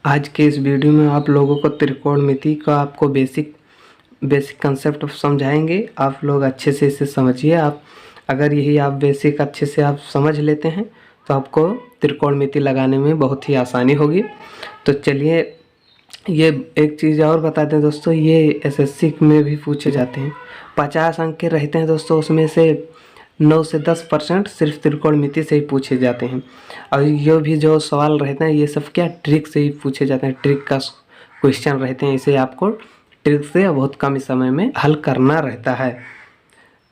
आज के इस वीडियो में आप लोगों को त्रिकोणमिति का आपको बेसिक कंसेप्ट समझाएंगे। आप लोग अच्छे से इसे समझिए। आप अगर यही आप बेसिक अच्छे से आप समझ लेते हैं तो आपको त्रिकोणमिति लगाने में बहुत ही आसानी होगी। तो चलिए, ये एक चीज़ और बता दें दोस्तों, ये एसएससी में भी पूछे जाते हैं। 50 अंक के रहते हैं दोस्तों, उसमें से 9 से 10% सिर्फ त्रिकोणमिति से ही पूछे जाते हैं। और ये भी जो सवाल रहते हैं ये सब क्या ट्रिक से ही पूछे जाते हैं, ट्रिक का क्वेश्चन रहते हैं। इसे आपको ट्रिक से बहुत कम समय में हल करना रहता है।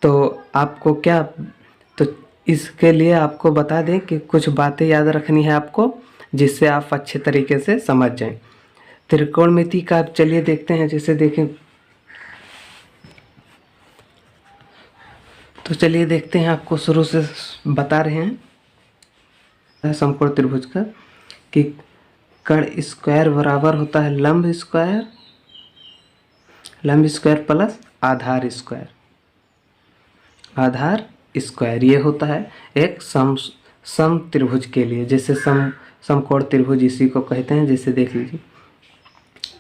तो आपको क्या, तो इसके लिए आपको बता दें कि कुछ बातें याद रखनी है आपको, जिससे आप अच्छे तरीके से समझ जाएं त्रिकोणमिति का। आप चलिए देखते हैं, जैसे देखें तो चलिए देखते हैं, आपको शुरू से बता रहे हैं समकोण त्रिभुज का कि कर्ण स्क्वायर बराबर होता है लंब स्क्वायर प्लस आधार स्क्वायर। ये होता है एक सम त्रिभुज के लिए। जैसे समकोण त्रिभुज इसी को कहते हैं। जैसे देख लीजिए,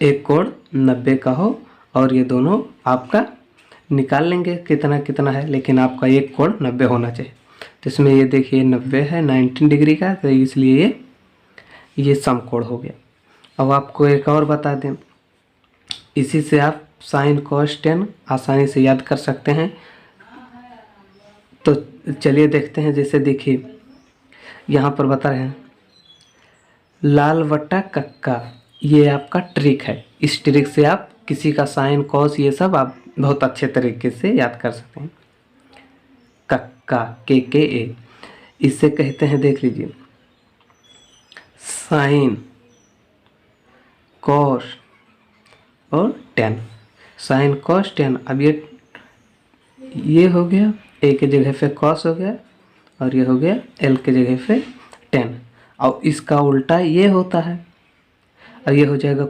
एक कोण 90 का हो और ये दोनों आपका निकाल लेंगे कितना कितना है, लेकिन आपका एक कोण 90 होना चाहिए। तो इसमें ये देखिए 90 है 19 डिग्री का, तो इसलिए ये समकोण हो गया। अब आपको एक और बता दें, इसी से आप साइन कॉस टेन आसानी से याद कर सकते हैं। तो चलिए देखते हैं, जैसे देखिए यहाँ पर बता रहे हैं लाल बट्टा कक्का, ये आपका ट्रिक है। इस ट्रिक से आप किसी का साइन कॉस ये सब आप बहुत अच्छे तरीके से याद कर सकते हैं। कक्का KKA, इससे कहते हैं, देख लीजिए, साइन कॉस और टेन। Sine cos tan. अब ये हो गया, A के जगह पे कॉस हो गया और ये हो गया L के जगह पे टेन। और इसका उल्टा ये होता है और ये हो जाएगा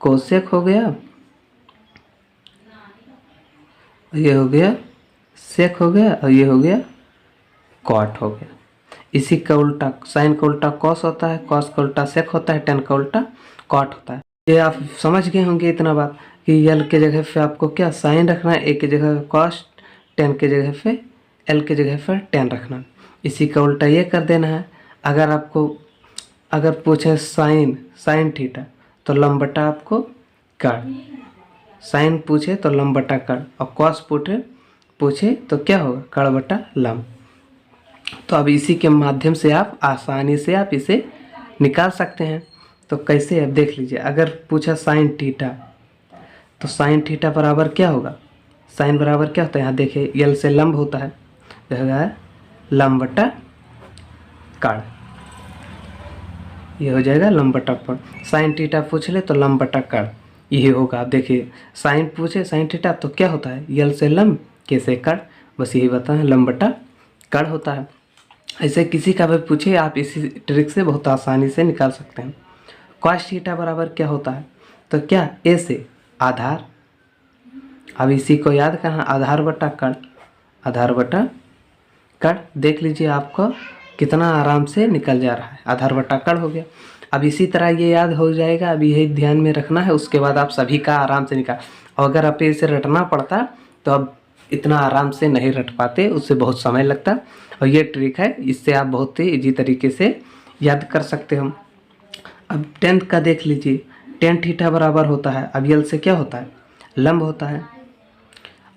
कोसेक हो गया, ये हो गया सेक हो गया और ये हो गया कॉट हो गया। इसी का उल्टा, साइन का उल्टा कॉस होता है, कॉस का उल्टा सेक होता है, टेन का उल्टा कॉट होता है। ये आप समझ गए होंगे इतना बात कि L के जगह पे आपको क्या साइन रखना है, A के जगह कॉस, टेन के जगह पे L के जगह पे टेन रखना है। इसी का उल्टा ये कर देना है। अगर पूछे साइन थीटा तो लंब बटा आपको कर्ण, साइन पूछे तो लंब बटा कर्ण, और कॉस पूछे तो क्या होगा कर्ण बटा लंब। तो अब इसी के माध्यम से आप आसानी से आप इसे निकाल सकते हैं। तो कैसे, अब देख लीजिए, अगर पूछा साइन थीटा तो साइन थीटा बराबर क्या होगा, साइन बराबर क्या होता है, यहाँ देखिए L से लंब होता है, जो है लंब बटा कर्ण, ये हो जाएगा लंब बटा कर्ण। साइन थीटा पूछ ले तो लंब बटा कर्ण यही होगा। आप देखिए, साइन पूछे साइन थीटा तो क्या होता है L से लंब, K से कर्ण, बस यही बताएं लंब बटा कर्ण होता है। ऐसे किसी का भी पूछे आप इसी ट्रिक से बहुत आसानी से निकाल सकते हैं। कॉस थीटा बराबर क्या होता है, तो क्या A से आधार, अब इसी को याद करना, आधार बटा कर्ण। देख लीजिए आपको कितना आराम से निकल जा रहा है, आधार बटा कर्ण हो गया। अब इसी तरह ये याद हो जाएगा, अब यही ध्यान में रखना है, उसके बाद आप सभी का आराम से निकाल। और अगर आप इसे रटना पड़ता तो अब इतना आराम से नहीं रट पाते, उससे बहुत समय लगता। और ये ट्रिक है, इससे आप बहुत ही ईजी तरीके से याद कर सकते हो। अब टेंथ का देख लीजिए, टेन थीटा बराबर होता है, अब L से क्या होता है लंब होता है,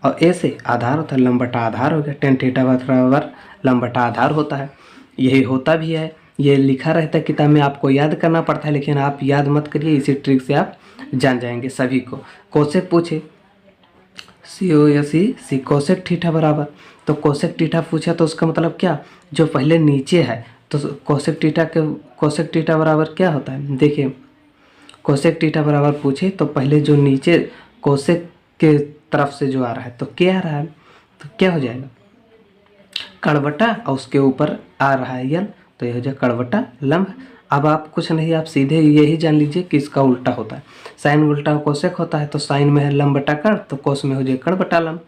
और A से आधार होता है, लंब बटा आधार हो गया। टेन थीटा बराबर लंब बटा आधार होता है, यही होता भी है। ये लिखा रहता है किताब में, आपको याद करना पड़ता है, लेकिन आप याद मत करिए, इसी ट्रिक से आप जान जाएंगे सभी को। कोसेक पूछे COSEC कोसेक थीटा बराबर, तो कोसेक थीटा पूछा तो उसका मतलब क्या, जो पहले नीचे है, तो कोसेक थीटा बराबर क्या होता है, देखिए कोसेक थीटा बराबर पूछे तो पहले जो नीचे कोसेक के तरफ से जो आ रहा है तो क्या आ रहा है, तो क्या हो जाएगा कर्ण बटा, और उसके ऊपर आ रहा है L, तो यह हो जाएगा कर्ण बटा लंब। अब आप कुछ नहीं, आप सीधे यही जान लीजिए कि इसका उल्टा होता है। साइन उल्टा कोसेक होता है, तो साइन में है लंब बटा कर्ण, तो कोस में हो जाएगा कर्ण बटा लंब,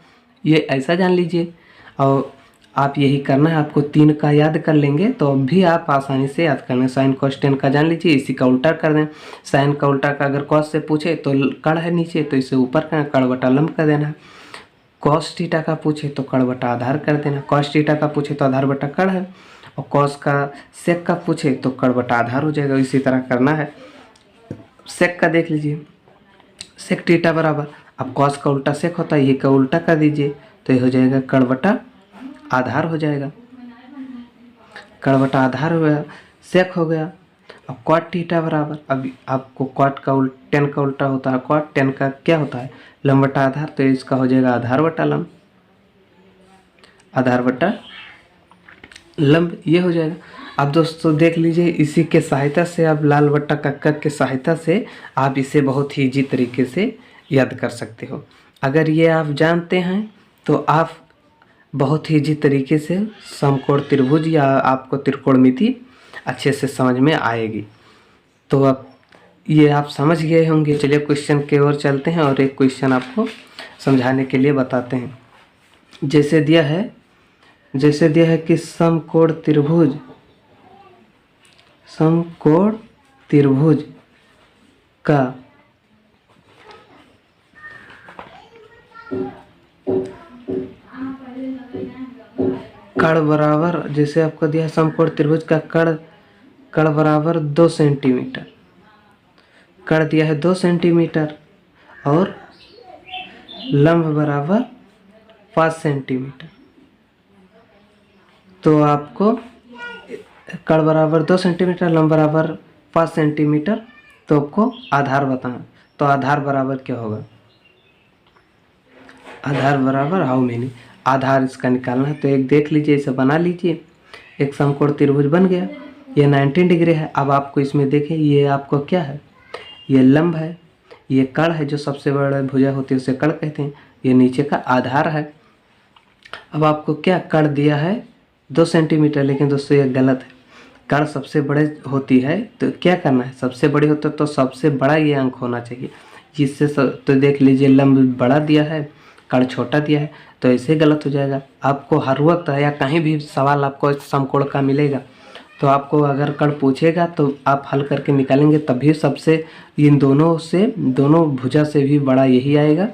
ये ऐसा जान लीजिए। और आप यही करना है, आपको 3 का याद कर लेंगे तो भी आप आसानी से याद करना है। साइन कॉस टेन का जान लीजिए, इसी का उल्टा कर दें। साइन का उल्टा का अगर कॉस से पूछे तो कड़ है नीचे, तो इसे ऊपर करना, कड़ बटा लंब कर देना। कॉस थीटा का पूछे तो कड़ बटा आधार कर देना। कॉस थीटा का पूछे तो आधार बटा कड़ है, और कॉस का सेक का पूछे तो कड़ बटा आधार हो जाएगा। इसी तरह करना है। सेक का देख लीजिए, सेक थीटा बराबर, अब कॉस का उल्टा सेक होता है, ये का उल्टा कर दीजिए तो ये हो जाएगा कड़ बटा आधार हो जाएगा। कड़ बटा आधार हो गया, सेक हो गया। अब कॉट थीटा बराबर, अब आपको कॉट का टेन का उल्टा होता है कॉट, टेन का क्या होता है लंब बटा आधार, तो इसका हो जाएगा आधार बटा लंब, आधार बटा लंब ये हो जाएगा। अब दोस्तों देख लीजिए, इसी के सहायता से आप लाल बट्टा कक्का के सहायता से आप इसे बहुत ही इजी तरीके से याद कर सकते हो। अगर ये आप जानते हैं तो आप बहुत ही इजी तरीके से समकोण त्रिभुज या आपको त्रिकोणमिति अच्छे से समझ में आएगी। तो अब ये आप समझ गए होंगे। चलिए क्वेश्चन की ओर चलते हैं और एक क्वेश्चन आपको समझाने के लिए बताते हैं। जैसे दिया है कि समकोण त्रिभुज का कड़ बराबर, जैसे आपको दिया है समकोण त्रिभुज का कड़ बराबर 2 सेंटीमीटर, कड़ दिया है 2 सेंटीमीटर और लंब बराबर 5 सेंटीमीटर। तो आपको कड़ बराबर 2 सेंटीमीटर, लंब बराबर 5 सेंटीमीटर, तो आपको आधार बताना। तो आधार बराबर क्या होगा, आधार बराबर हाउ मेनी, आधार इसका निकालना है। तो एक देख लीजिए, इसे बना लीजिए। एक समकोण त्रिभुज बन गया, ये 90 डिग्री है। अब आपको इसमें देखें, ये आपको क्या है, ये लंब है, ये कड़ है, जो सबसे बड़ा भुजा होती है उसे कड़ कहते हैं, ये नीचे का आधार है। अब आपको क्या कड़ दिया है 2 सेंटीमीटर, लेकिन दोस्तों ये गलत है। कड़ सबसे बड़े होती है तो क्या करना है, सबसे बड़ी होती है तो सबसे बड़ा ये अंक होना चाहिए, जिससे तो देख लीजिए लंब बड़ा दिया है, कड़ छोटा दिया है, तो ऐसे गलत हो जाएगा। आपको हर वक्त या कहीं भी सवाल आपको समकोण का मिलेगा तो आपको अगर कड़ पूछेगा तो आप हल करके निकालेंगे, तभी सबसे इन दोनों भुजा से भी बड़ा यही आएगा।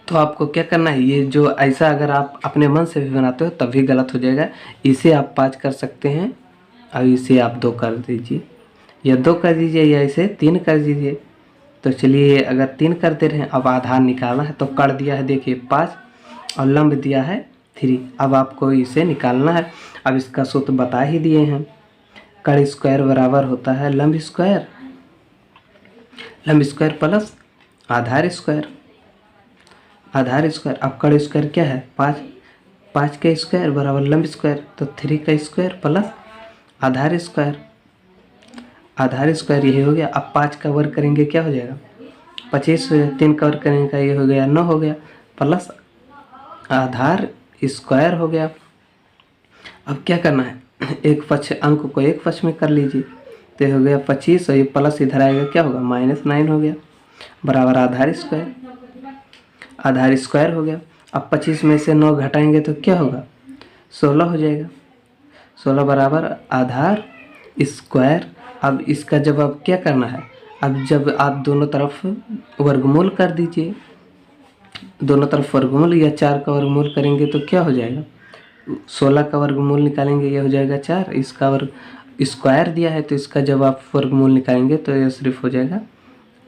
तो आपको क्या करना है, ये जो ऐसा अगर आप अपने मन से भी बनाते हो तभी गलत हो जाएगा। इसे आप 5 कर सकते हैं, अब इसे आप 2 कर दीजिए, या 2 कर दीजिए, या इसे 3 कर दीजिए। तो चलिए अगर 3 कर दे रहे हैं, अब आधार निकालना है। तो कड़ दिया है देखिए 5 और लंब दिया है 3, अब आपको इसे निकालना है। अब इसका सूत्र बता ही दिए हैं, कड़ स्क्वायर बराबर होता है लंब स्क्वायर प्लस आधार स्क्वायर। अब कड़ स्क्वायर क्या है 5 का स्क्वायर बराबर लंब स्क्वायर, तो 3 का स्क्वायर प्लस आधार स्क्वायर यही हो गया। अब 5 का वर्ग करेंगे क्या हो जाएगा 25 हो जाएगा, 3 का वर्ग करेंगे का ये हो गया 9 हो गया, प्लस आधार स्क्वायर हो गया। अब क्या करना है, एक पक्ष अंक को एक पक्ष में कर लीजिए, तो हो गया 25 और ये प्लस इधर आएगा क्या होगा -9 हो गया, बराबर आधार स्क्वायर हो गया। अब 25 में से 9 घटाएंगे तो क्या होगा 16 हो जाएगा, 16 बराबर आधार स्क्वायर। अब इसका जब आप क्या करना है, अब जब आप दोनों तरफ वर्गमूल कर दीजिए, दोनों तरफ वर्गमूल, या 4 का वर्गमूल करेंगे तो क्या हो जाएगा 16 का वर्गमूल निकालेंगे ये हो जाएगा 4, इसका वर्ग स्क्वायर दिया है तो इसका जब आप वर्गमूल निकालेंगे तो ये सिर्फ हो जाएगा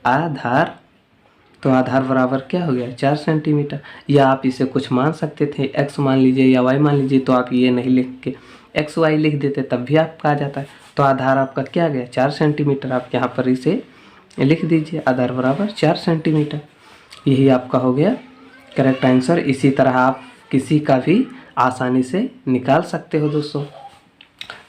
आधार। तो आधार बराबर क्या हो गया 4 सेंटीमीटर। या आप इसे कुछ मान सकते थे, x मान लीजिए या y मान लीजिए, तो आप ये नहीं लिख के x y लिख देते तब भी आपका आ जाता है। तो आधार आपका क्या गया 4 सेंटीमीटर, आप यहाँ पर इसे लिख दीजिए, आधार बराबर 4 सेंटीमीटर। यही आपका हो गया करेक्ट आंसर। इसी तरह आप किसी का भी आसानी से निकाल सकते हो। दोस्तों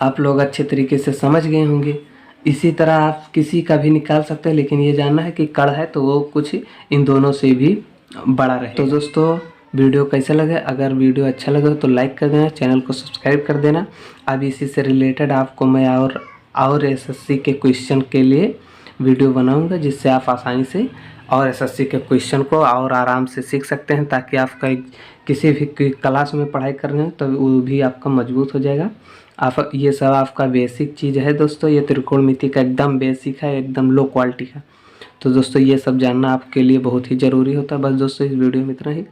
आप लोग अच्छे तरीके से समझ गए होंगे। इसी तरह आप किसी का भी निकाल सकते हैं, लेकिन ये जानना है कि कड़ है तो वो कुछ इन दोनों से भी बड़ा रहे। तो दोस्तों वीडियो कैसा लगा, अगर वीडियो अच्छा लगा तो लाइक कर देना, चैनल को सब्सक्राइब कर देना। अब इसी से रिलेटेड आपको मैं और SSC के क्वेश्चन के लिए वीडियो बनाऊंगा, जिससे आप आसानी से और एसएससी के क्वेश्चन को और आराम से सीख सकते हैं, ताकि आपका किसी भी क्लास में पढ़ाई कर रहे हैं तो वो भी आपका मजबूत हो जाएगा। आप ये सब आपका बेसिक चीज़ है दोस्तों, ये त्रिकोणमिति का एकदम बेसिक है, एकदम लो क्वालिटी का। तो दोस्तों ये सब जानना आपके लिए बहुत ही ज़रूरी होता है। बस दोस्तों इस वीडियो में इतना ही।